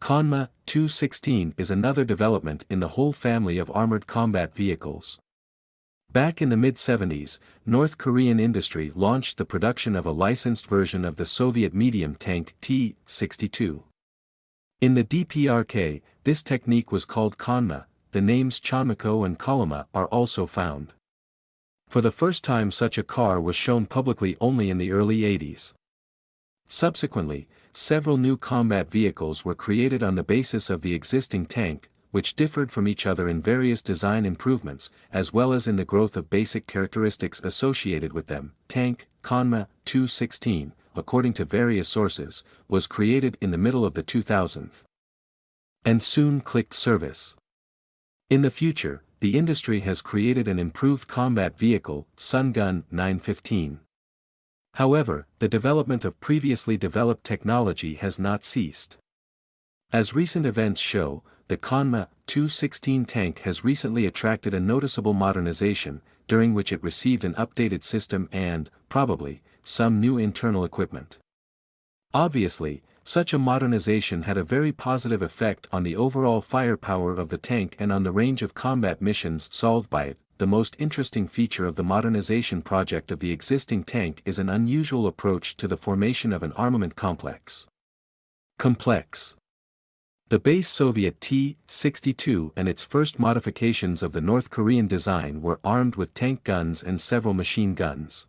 Chonma-216 is another development in the whole family of armored combat vehicles. Back in the mid-70s, North Korean industry launched the production of a licensed version of the Soviet medium tank T-62. In the DPRK, this technique was called Chonma. The names Chonma-216 and Chonma are also found. For the first time such a car was shown publicly only in the early 80s. Subsequently, several new combat vehicles were created on the basis of the existing tank, which differed from each other in various design improvements, as well as in the growth of basic characteristics associated with them. Tank Chonma-216, according to various sources, was created in the middle of the 2000s. And soon clicked service. In the future, the industry has created an improved combat vehicle, Sungun 915. However, the development of previously developed technology has not ceased. As recent events show, the Chonma-216 tank has recently attracted a noticeable modernization, during which it received an updated system and, probably, some new internal equipment. Obviously, such a modernization had a very positive effect on the overall firepower of the tank and on the range of combat missions solved by it. The most interesting feature of the modernization project of the existing tank is an unusual approach to the formation of an armament complex. The base Soviet T-62 and its first modifications of the North Korean design were armed with tank guns and several machine guns.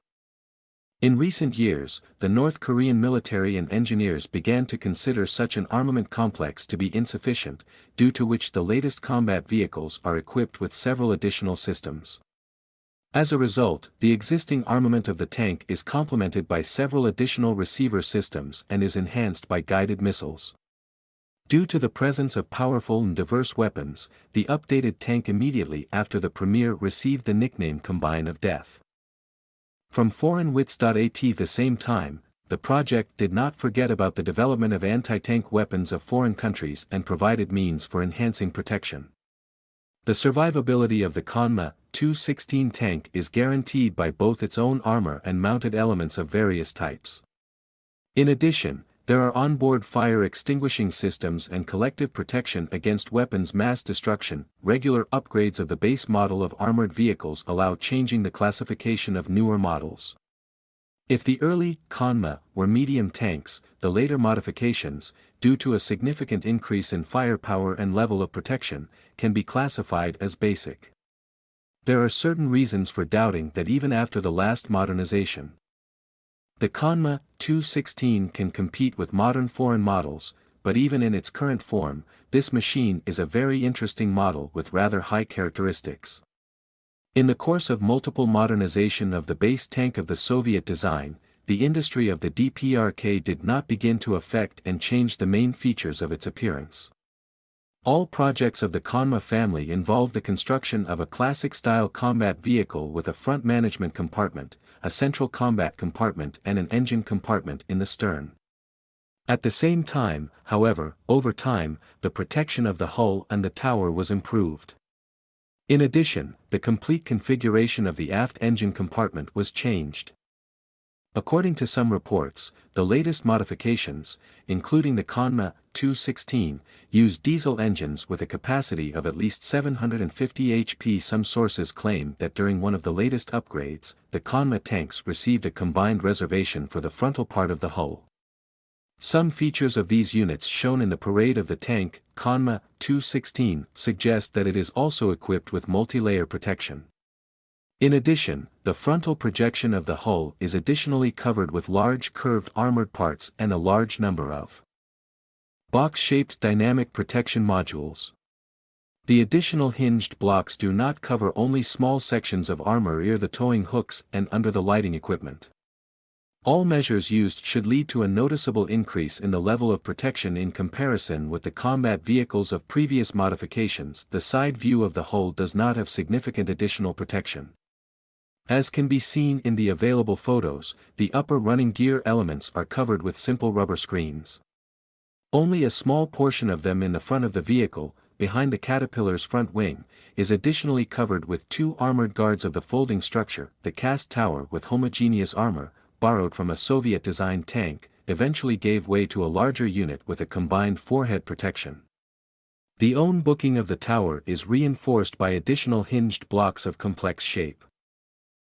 In recent years, the North Korean military and engineers began to consider such an armament complex to be insufficient, due to which the latest combat vehicles are equipped with several additional systems. As a result, the existing armament of the tank is complemented by several additional receiver systems and is enhanced by guided missiles. Due to the presence of powerful and diverse weapons, the updated tank immediately after the premiere received the nickname Combine of Death. From foreignwits.at the same time, the project did not forget about the development of anti-tank weapons of foreign countries and provided means for enhancing protection. The survivability of the Chonma-216 tank is guaranteed by both its own armor and mounted elements of various types. In addition, there are onboard fire extinguishing systems and collective protection against weapons mass destruction. Regular upgrades of the base model of armored vehicles allow changing the classification of newer models. If the early Chonma were medium tanks, the later modifications, due to a significant increase in firepower and level of protection, can be classified as basic. There are certain reasons for doubting that even after the last modernization, the Chonma-216 can compete with modern foreign models, but even in its current form, this machine is a very interesting model with rather high characteristics. In the course of multiple modernization of the base tank of the Soviet design, the industry of the DPRK did not begin to affect and change the main features of its appearance. All projects of the Chonma family involved the construction of a classic-style combat vehicle with a front management compartment, a central combat compartment and an engine compartment in the stern. At the same time, however, over time, the protection of the hull and the tower was improved. In addition, the complete configuration of the aft engine compartment was changed. According to some reports, the latest modifications, including the Chonma-216, use diesel engines with a capacity of at least 750 HP. Some sources claim that during one of the latest upgrades, the Chonma tanks received a combined reservation for the frontal part of the hull. Some features of these units shown in the parade of the tank, Chonma-216, suggest that it is also equipped with multi-layer protection. In addition, the frontal projection of the hull is additionally covered with large curved armored parts and a large number of box-shaped dynamic protection modules. The additional hinged blocks do not cover only small sections of armor near the towing hooks and under the lighting equipment. All measures used should lead to a noticeable increase in the level of protection in comparison with the combat vehicles of previous modifications. The side view of the hull does not have significant additional protection. As can be seen in the available photos, the upper running gear elements are covered with simple rubber screens. Only a small portion of them in the front of the vehicle, behind the Caterpillar's front wing, is additionally covered with two armored guards of the folding structure, the cast tower with homogeneous armor, borrowed from a Soviet-designed tank, eventually gave way to a larger unit with a combined forehead protection. The own booking of the tower is reinforced by additional hinged blocks of complex shape.